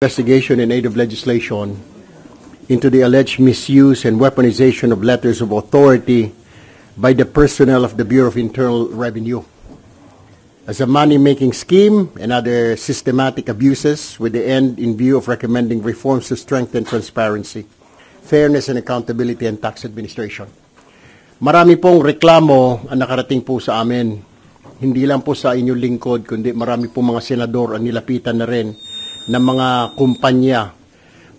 Investigation in aid of legislation into the alleged misuse and weaponization of letters of authority by the personnel of the Bureau of Internal Revenue as a money-making scheme and other systematic abuses with the end in view of recommending reforms to strengthen transparency, fairness and accountability and tax administration. Marami pong reklamo ang nakarating po sa amin. Hindi lang po sa inyong lingkod, kundi marami pong mga senador ang nilapitan na rin ng mga kumpanya.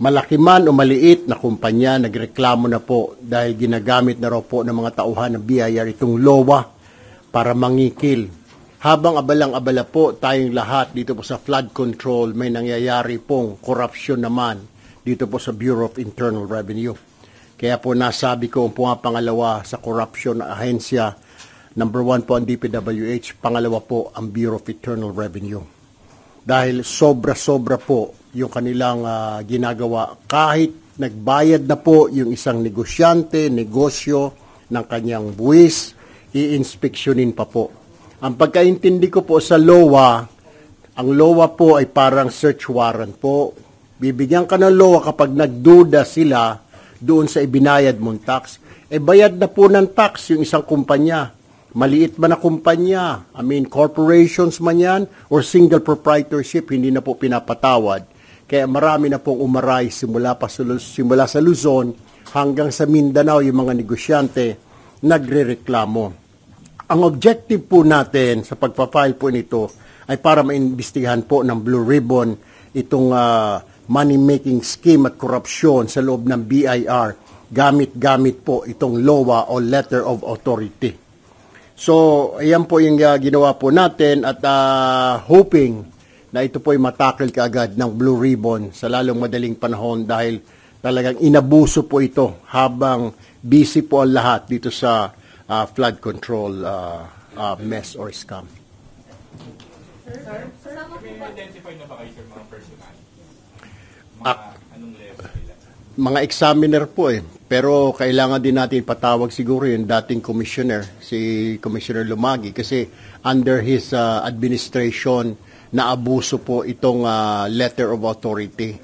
Malaki man o maliit na kumpanya, nagreklamo na po dahil ginagamit na raw po ng mga tauhan ng BIR itong LOA para mangikil. Habang abalang-abala po tayong lahat dito po sa flood control, may nangyayari pong korupsyon naman dito po sa Bureau of Internal Revenue. Kaya po nasabi ko po nga pangalawa sa corruption na ahensya, number 1 po ang DPWH, pangalawa po ang Bureau of Internal Revenue. Dahil sobra-sobra po yung kanilang ginagawa. Kahit nagbayad na po yung isang negosyante, negosyo ng kanyang buwis, i-inspeksyonin pa po. Ang pagkaintindi ko po sa LOA, ang LOA po ay parang search warrant po. Bibigyan ka ng LOA kapag nagduda sila doon sa ibinayad mong tax. Bayad na po ng tax yung isang kumpanya. Maliit man na kumpanya, corporations man yan, or single proprietorship, hindi na po pinapatawad. Kaya marami na pong umaray simula sa Luzon hanggang sa Mindanao, yung mga negosyante nagrereklamo. Ang objective po natin sa pagpa-file po nito ay para maimbestigahan po ng Blue Ribbon itong money-making scheme at korupsyon sa loob ng BIR, gamit-gamit po itong LOA o Letter of Authority. So, ayan po yung ginawa po natin at hoping na ito po ay matakil kaagad ng Blue Ribbon sa lalong madaling panahon dahil talagang inabuso po ito habang busy po ang lahat dito sa flood control mess or scam. Sir, may identify na ba kayo sir mga personal? Anong level nila? Mga examiner po Pero kailangan din natin patawag siguro yung dating commissioner, si Commissioner Lumagi, kasi under his administration, naabuso po itong letter of authority.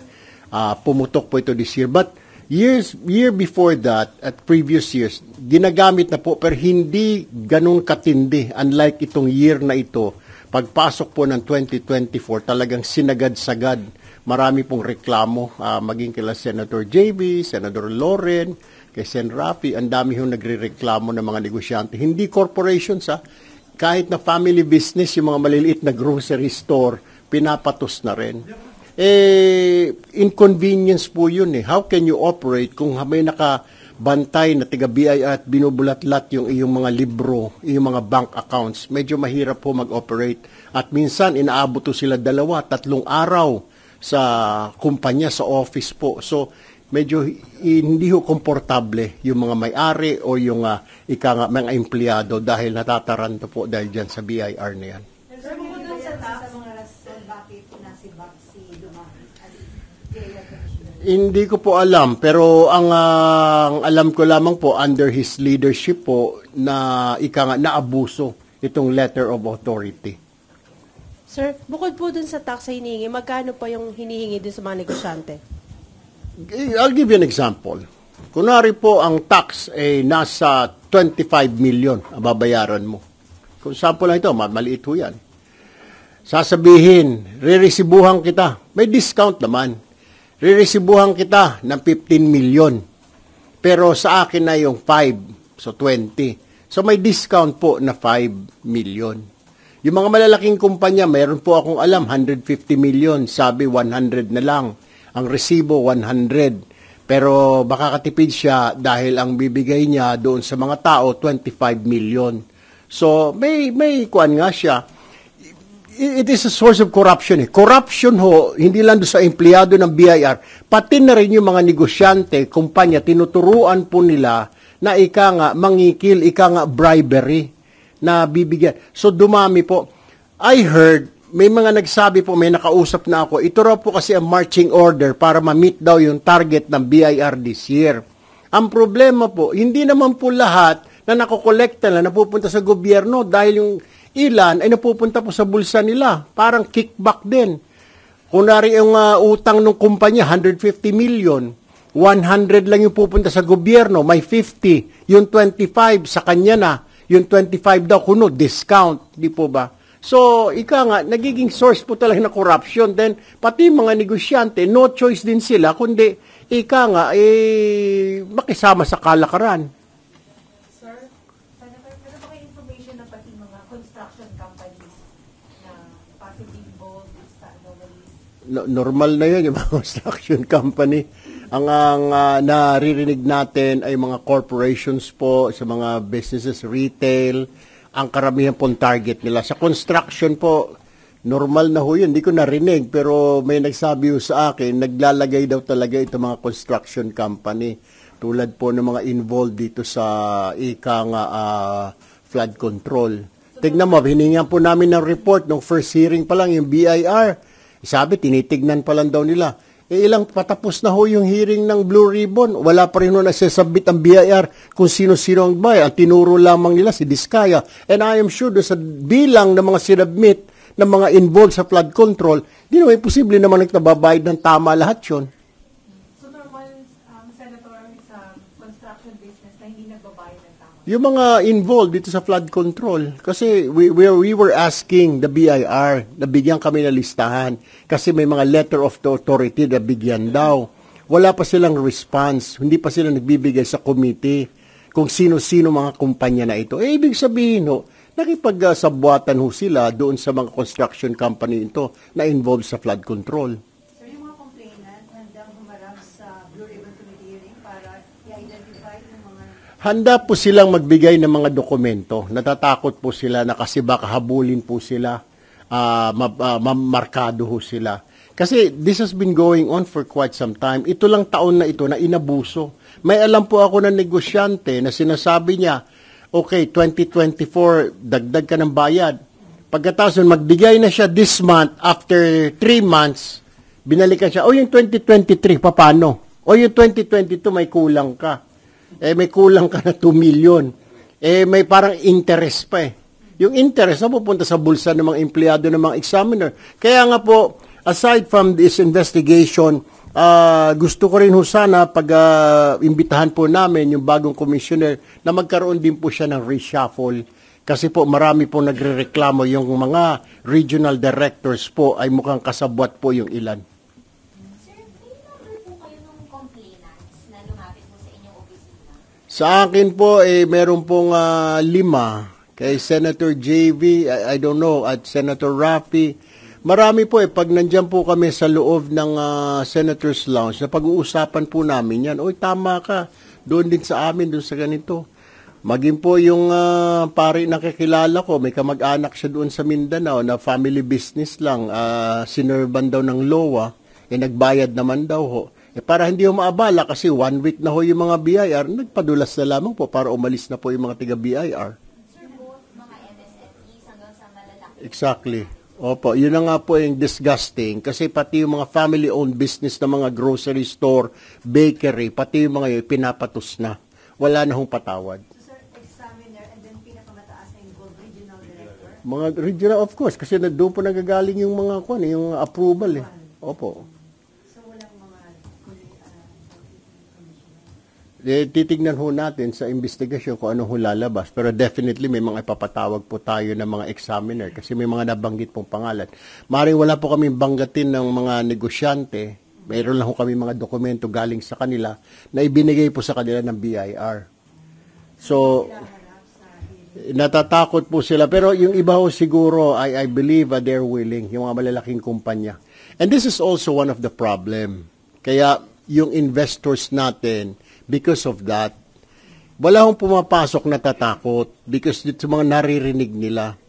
Pumutok po ito this year. But year before that, at previous years, ginagamit na po, pero hindi ganun katindi. Unlike itong year na ito, pagpasok po ng 2024, talagang sinagad-sagad. Marami pong reklamo, maging kila Senator JB, Senator Loren, kay Sen. Rafi, ang dami hong nagre-reklamo ng mga negosyante. Hindi corporations, kahit na family business, yung mga maliliit na grocery store, pinapatos na rin. Inconvenience po yun How can you operate kung may nakabantay na tiga-BIR at binubulat-lat yung iyong mga libro, yung mga bank accounts? Medyo mahirap po mag-operate. At minsan, inaabot sila 2-3 araw sa kumpanya, sa office po. So, medyo hindi ho komportable yung mga may-ari o yung mga empleyado dahil natataranto po dahil dyan sa BIR na yan. Sir, bukod doon sa mga rason, bakit nasibak si Lumaki? Hindi ko po alam, pero ang alam ko lamang po, under his leadership po, na naabuso itong letter of authority. Sir, bukod po dun sa tax na hinihingi, magkano pa yung hinihingi dun sa mga negosyante? I'll give you an example. Kunwari po ang tax ay nasa 25 million ang babayaran mo. Kung sample lang ito, maliit ho yan. Sasabihin, re-resibuhan kita. May discount naman. Re-resibuhan kita ng 15 million. Pero sa akin na yung 5, so 20. So may discount po na 5 million. Yung mga malalaking kumpanya, mayroon po akong alam, 150 million, sabi 100 na lang. Ang resibo, 100. Pero baka katipid siya dahil ang bibigay niya doon sa mga tao, 25 million. So, may kuan nga siya. It is a source of corruption. Corruption ho, hindi lang doon sa empleyado ng BIR, pati na rin yung mga negosyante, kumpanya, tinuturuan po nila na mangikil, bribery na bibigyan. So dumami po. I heard, may mga nagsabi po, may nakausap na ako, ito raw po kasi ang marching order para ma-meet daw yung target ng BIR this year. Ang problema po, hindi naman po lahat na nakokolekta na napupunta sa gobyerno dahil yung ilan ay napupunta po sa bulsa nila. Parang kickback din. Kunwari yung utang ng kumpanya, 150 million. 100 lang yung pupunta sa gobyerno, may 50. Yung 25 sa kanya na. Yung 25 daw, kuno, discount. Di po ba? So, nagiging source po talaga ng corruption. Then, pati mga negosyante, no choice din sila, kundi, makisama sa kalakaran. Sir, Senator, meron ba kayo information na pati mga construction companies na possibly involved sa anomalies? Normal na yun, yung mga construction company. Ang naririnig natin ay mga corporations po, sa mga businesses, retail, ang karamihan pong target nila. Sa construction po, normal na ho yun. Hindi ko narinig, pero may nagsabi ho sa akin, naglalagay daw talaga ito mga construction company. Tulad po ng mga involved dito sa flood control. Tignan mo, hiningan po namin ng report nung first hearing pa lang, yung BIR. Sabi, tinitignan pa lang daw nila. Ilang patapos na ho yung hearing ng Blue Ribbon. Wala pa rin ho nagsasabit ang BIR kung sino-sino ang bayan. Ang tinuro lamang nila si Diskaya. And I am sure doon sa bilang ng mga sinabmit ng mga involved sa flood control, di naman posible naman nagtababayad ng tama lahat yun. So normal, Senator, sa construction business na hindi nagbabayad ng tama? Yung mga involved dito sa flood control, kasi we were asking the BIR na bigyan kami ng listahan kasi may mga letter of the authority na bigyan daw. Wala pa silang response, hindi pa sila nagbibigay sa committee kung sino-sino mga kumpanya na ito. Ibig sabihin ho, nakipag-sabwatan ho sila doon sa mga construction company ito na involved sa flood control. Sir, yung mga complainant handang humarap sa Blue Ribbon Committee hearing para i-identify yung mga... Handa po silang magbigay ng mga dokumento. Natatakot po sila na kasi baka habulin po sila, mamarkado ho sila. Kasi this has been going on for quite some time. Ito lang taon na ito na inabuso. May alam po ako ng negosyante na sinasabi niya, okay, 2024, dagdag ka ng bayad. Pagkatapos magbigay na siya this month, after 3 months, binalikan siya, yung 2023, paano? Yung 2022, may kulang ka. May kulang ka na 2 million. May parang interest pa Yung interest na pupunta sa bulsa ng mga empleyado ng mga examiner. Kaya nga po, aside from this investigation, gusto ko rin ho sana imbitahan po namin yung bagong commissioner na magkaroon din po siya ng reshuffle. Kasi po marami po nagrereklamo yung mga regional directors po ay mukhang kasabwat po yung ilan. Sir, may number po kayo ng complainants na lumapit po sa inyong opisina? Sa akin po, meron pong 5. Kay Senator JV, I don't know, at Senator Raffy. Marami po pag nandyan po kami sa loob ng Senator's Lounge, na pag-uusapan po namin yan, tama ka, doon din sa amin, doon sa ganito. Maging po yung pare nakikilala ko, may kamag-anak siya doon sa Mindanao na family business lang, sinerban daw ng LOA, nagbayad naman daw ho. Para hindi ho maabala kasi 1 week na ho yung mga BIR, nagpadulas na lamang po para umalis na po yung mga taga-BIR. Sir, both mga MSMEs hanggang sa malalaki. Exactly. Opo, yun na nga po yung disgusting kasi pati yung mga family-owned business na mga grocery store, bakery, pati yung mga yun, pinapatos na. Wala na hong patawad. So sir, examiner and then pinakamataas na involved regional director? Mga regional, of course, kasi doon po nagagaling yung mga yung approval Opo. So walang mga Titignan ho natin sa investigasyon kung anong lalabas. Pero definitely may mga ipapatawag po tayo ng mga examiner kasi may mga nabanggit pong pangalan. Maring wala po kami banggatin ng mga negosyante. Mayroon lang ho kami mga dokumento galing sa kanila na ibinigay po sa kanila ng BIR. So, natatakot po sila. Pero yung iba ho siguro, I believe they're willing, yung mga malalaking kumpanya. And this is also one of the problem. Kaya yung investors natin, because of that, wala akong pumapasok na tatakot because dito mga naririnig nila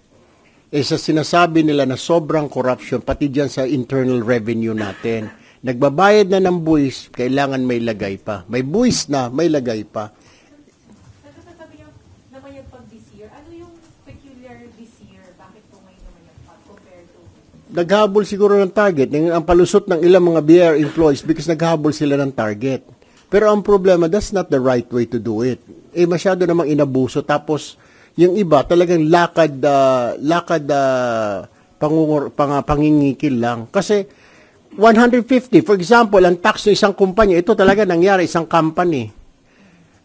sa sinasabi nila na sobrang corruption pati dyan sa internal revenue natin. Nagbabayad na ng buwis, kailangan may lagay pa. May buwis na, may lagay pa. Sabi niyo, namayagpag this year. Ano yung peculiar this year? Bakit po ngayon namayagpag compared to... Naghabol siguro ng target. Ang palusot ng ilang mga BIR employees because naghabol sila ng target. Pero ang problema, that's not the right way to do it. Masyado namang inabuso. Tapos, yung iba, talagang pangingikil lang. Kasi, 150. For example, ang tax ng isang kumpanya, ito talaga nangyari, isang company.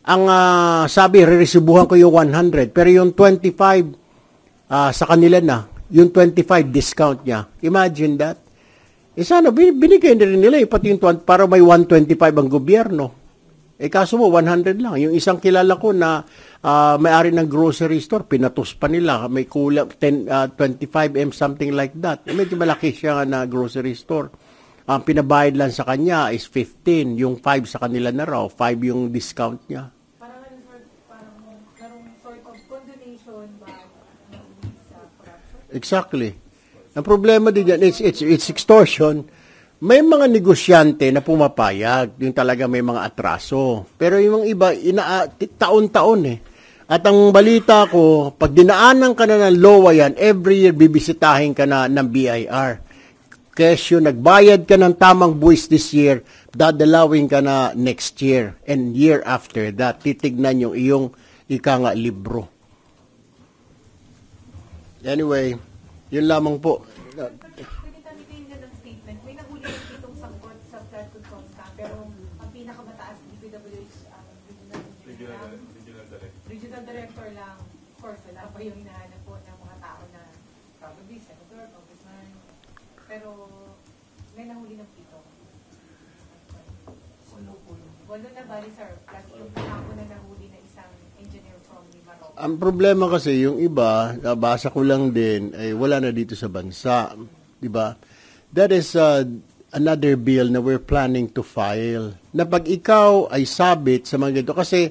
Ang sabi, re-resibuhan ko yung 100, pero yung 25 sa kanila na, yung 25 discount niya. Imagine that. Sana, binigay na rin nila, pati yung 20, para may 125 ang gobyerno. Kaso mo, 100 lang. Yung isang kilala ko na may-ari ng grocery store, pinatos pa nila. May kulang 25M, something like that. Medyo malaki siya na grocery store. Ang pinabayad lang sa kanya is 15. Yung 5 sa kanila na raw. 5 yung discount niya. Parang merong sort of condonation ba sa corruption? Exactly. Ang problema din yan, it's extortion. May mga negosyante na pumapayag, yung talaga may mga atraso. Pero yung iba, taon-taon eh. At ang balita ko, pag dinaanan ka na ng LOA yan, every year bibisitahin ka na ng BIR. Kesyo, nagbayad ka ng tamang buwis this year, dadalawin ka na next year. And year after that, titignan yung iyong libro. Anyway, yun lamang po. Pwede kami kayo ng statement. May nahuli ng pitong sangkot sa flood control scam, pero ang pinakamataas DPWH ang regional director lang. Of course, wala pa yung hinahanap po ng mga tao na probably senator, congressman. Pero may nahuli ng pito. Walo na bali, sir. Plus yung kahapon na nahuli na isang engineer from Limaroc. Ang problema kasi, yung iba, nabasa ko lang din, ay wala na dito sa bansa. Diba? That is another bill na we're planning to file. Na pag ikaw ay sabit sa mga ganito, kasi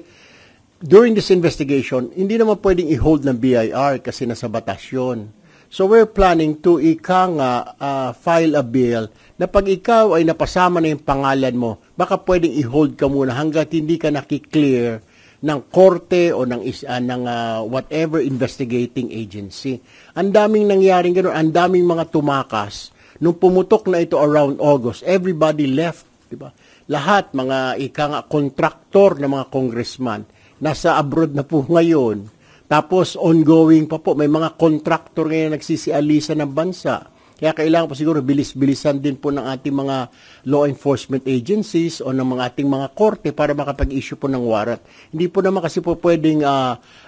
during this investigation, hindi naman pwedeng i-hold ng BIR kasi nasa batas yun. So we're planning to file a bill na pag ikaw ay napasama na yung pangalan mo, baka pwedeng i-hold ka muna hanggat hindi ka nakiklear ng korte o ng whatever investigating agency. Ang daming nangyaring gano'n, ang daming mga tumakas. Nung pumutok na ito around August, everybody left. Diba? Lahat, mga kontraktor na mga congressman, nasa abroad na po ngayon. Tapos, ongoing pa po. May mga contractor ngayon nagsisialisa ng bansa. Kaya kailangan po siguro bilis-bilisan din po ng ating mga law enforcement agencies o ng mga ating mga korte para makapag-issue po ng warrant. Hindi po naman kasi po pwedeng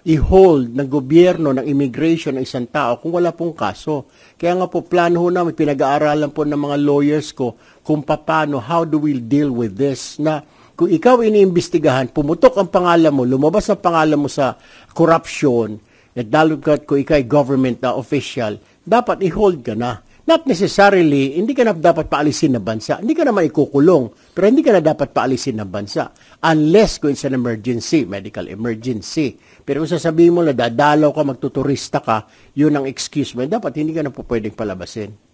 i-hold ng gobyerno, ng immigration ng isang tao kung wala pong kaso. Kaya nga po, plano ho namin, pinag-aaralan po ng mga lawyers ko kung paano, how do we deal with this na kung ikaw iniimbestigahan, pumutok ang pangalan mo, lumabas ang pangalan mo sa corruption, at lalo kung ikaw ay government na official, dapat i-hold ka na. Not necessarily, hindi ka na dapat paalisin ng bansa. Hindi ka na maikukulong, pero hindi ka na dapat paalisin ng bansa. Unless kung it's an emergency, medical emergency. Pero kung sasabihin mo na dadalaw ka, magtuturista ka, yun ang excuse mo. Dapat hindi ka na po pwedeng palabasin.